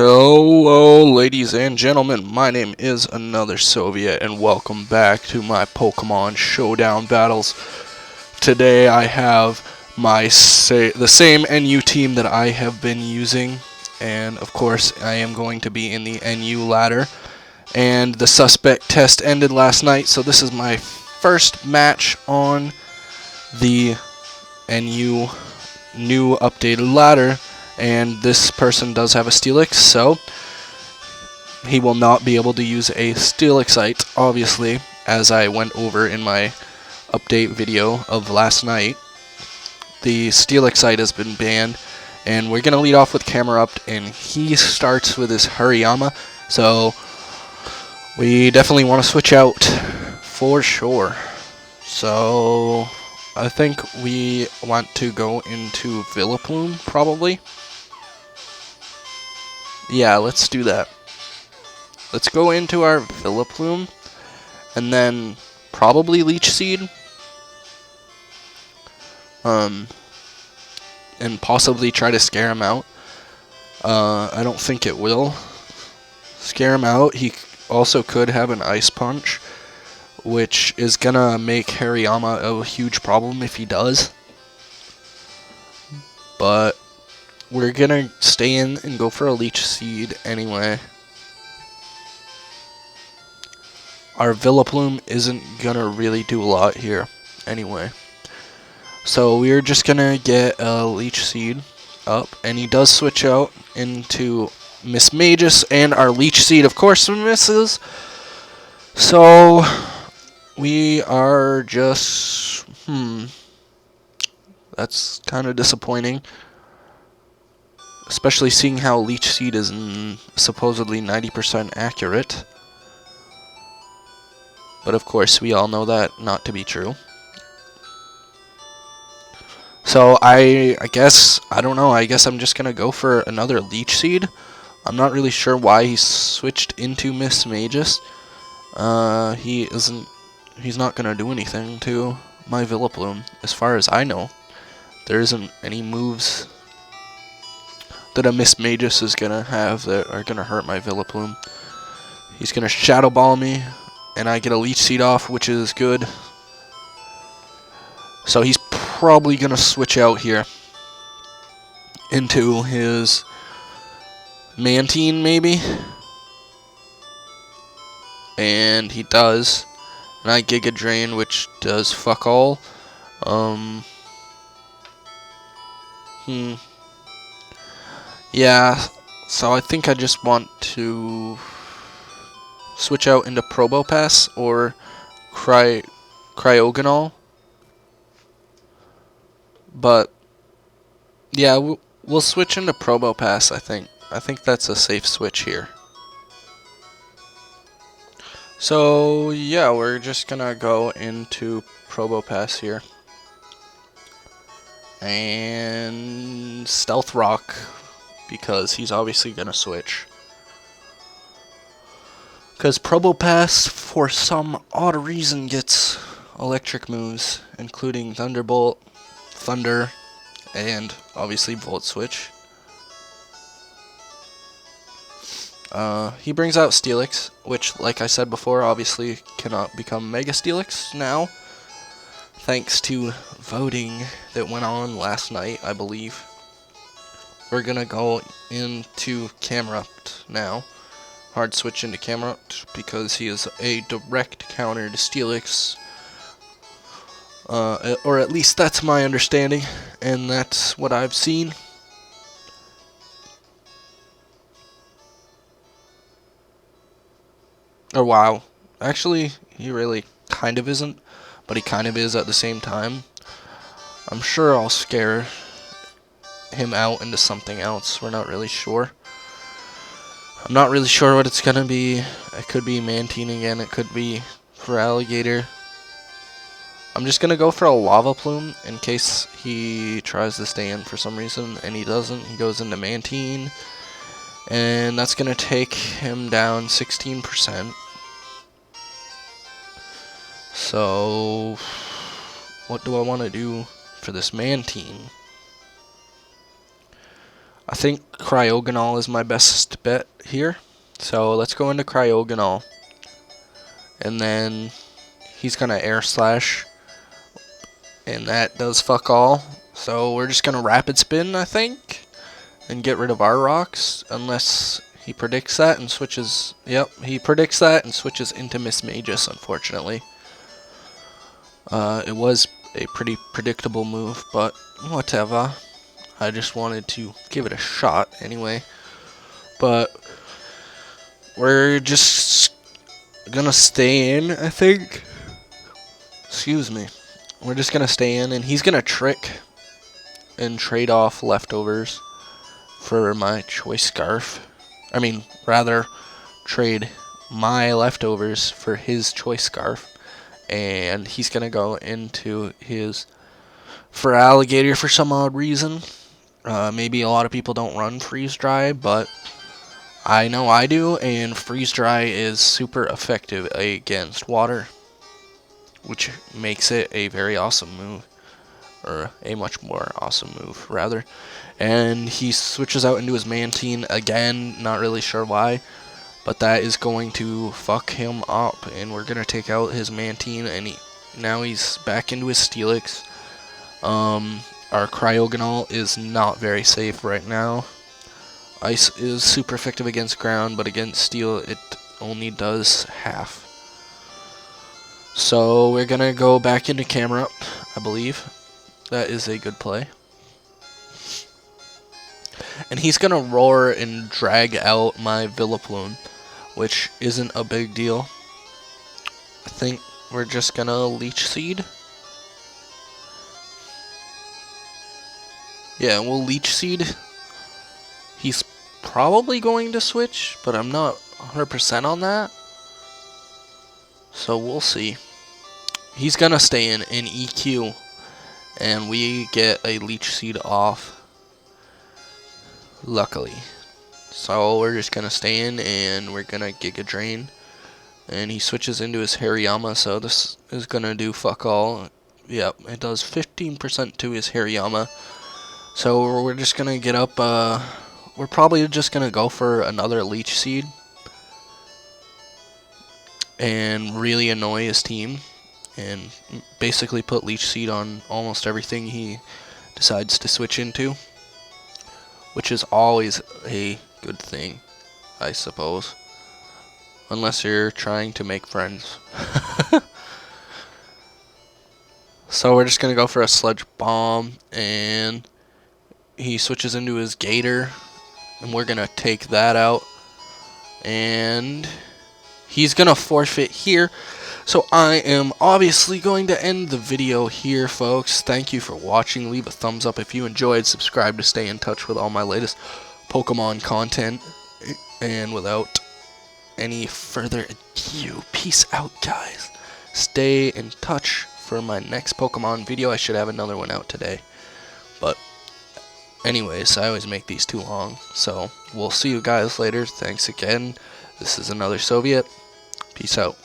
Hello, ladies and gentlemen. My name is Another Soviet, and welcome back to my Pokemon Showdown battles. Today, I have the same NU team that I have been using, and of course, I am going to be in the NU ladder. And the suspect test ended last night, so this is my first match on the NU new updated ladder. And this person does have a Steelix, so he will not be able to use a Steelixite, obviously, as I went over in my update video of last night. The Steelixite has been banned, and we're going to lead off with Camerupt, and he starts with his Hariyama, so we definitely want to switch out for sure. So I think we want to go into Vileplume, probably. Yeah, let's do that. Let's go into our Vileplume, and then probably Leech Seed. And possibly try to scare him out. I don't think it will scare him out. He also could have an Ice Punch, which is gonna make Hariyama a huge problem if he does. But we're gonna stay in and go for a Leech Seed anyway. Our Vileplume isn't gonna really do a lot here anyway. So we're just gonna get a Leech Seed up, and he does switch out into Miss Magus, and our Leech Seed of course misses. So we are just that's kind of disappointing. Especially seeing how Leech Seed is supposedly 90% accurate. But of course, we all know that not to be true. So I guess, I don't know, I guess I'm just going to go for another Leech Seed. I'm not really sure why he switched into Miss Magus. He's not going to do anything to my Vileplume, as far as I know. There isn't any moves that a Miss Magus is going to have that are going to hurt my Vileplume. He's going to Shadow Ball me, and I get a Leech Seed off, which is good. So he's probably going to switch out here into his Mantine, maybe. And he does. And I Giga Drain, which does fuck all. Yeah, so I think I just want to switch out into Probopass or Cryogonal. But yeah, we'll switch into Probopass, I think. I think that's a safe switch here. So yeah, we're just gonna go into Probopass here. And Stealth Rock, because he's obviously gonna switch. Because Probopass, for some odd reason, gets electric moves, including Thunderbolt, Thunder, and obviously Volt Switch. He brings out Steelix, which, like I said before, obviously cannot become Mega Steelix now, thanks to voting that went on last night, I believe. We're gonna go into Camerupt now. Hard switch into Camerupt because he is a direct counter to Steelix. Or at least that's my understanding, and that's what I've seen. Oh wow, actually he really kind of isn't, but he kind of is at the same time. I'm sure I'll scare him out into something else. We're not really sure. I'm not really sure what it's gonna be. It could be Mantine again, it could be for Alligator. I'm just gonna go for a Lava Plume in case he tries to stay in for some reason, and he doesn't. He goes into Mantine, and that's gonna take him down 16%. So what do I want to do for this Mantine? I think Cryogonal is my best bet here. So let's go into Cryogonal. And then he's going to Air Slash. And that does fuck all. So we're just going to Rapid Spin, I think. And get rid of our rocks. Unless he predicts that and switches. Yep, he predicts that and switches into Miss Magus, unfortunately. It was a pretty predictable move, but whatever. I just wanted to give it a shot anyway. But we're just gonna stay in, I think. Excuse me. We're just gonna stay in, and he's gonna trick and trade off leftovers for my choice scarf. I mean, rather, trade my leftovers for his choice scarf. And he's gonna go into his for alligator for some odd reason. Maybe a lot of people don't run freeze dry, but I know I do, and freeze dry is super effective against water, which makes it a very awesome move, or a much more awesome move rather. And he switches out into his Mantine again, not really sure why, but that is going to fuck him up, and we're gonna take out his Mantine, and now he's back into his Steelix. Our Cryogonal is not very safe right now. Ice is super effective against ground, but against steel it only does half. So we're gonna go back into camera up, I believe. That is a good play. And he's gonna roar and drag out my Vileplume, which isn't a big deal. I think we're just gonna Leech Seed. Yeah, we'll Leech Seed. He's probably going to switch, but I'm not 100% on that. So we'll see. He's gonna stay in EQ, and we get a Leech Seed off, luckily. So we're just gonna stay in, and we're gonna Giga Drain. And he switches into his Hariyama, so this is gonna do fuck all. Yep, it does 15% to his Hariyama. So we're just gonna get up, we're probably just gonna go for another Leech Seed and really annoy his team and basically put Leech Seed on almost everything he decides to switch into, which is always a good thing, I suppose, unless you're trying to make friends. So we're just gonna go for a Sludge Bomb, and he switches into his Gator, and we're gonna take that out, and he's gonna forfeit here. So I am obviously going to end the video here, folks. Thank you for watching. Leave a thumbs up if you enjoyed. Subscribe to stay in touch with all my latest Pokemon content. And without any further ado, peace out, guys. Stay in touch for my next Pokemon video. I should have another one out today, but anyways, I always make these too long, so we'll see you guys later. Thanks again. This is another Soviet. Peace out.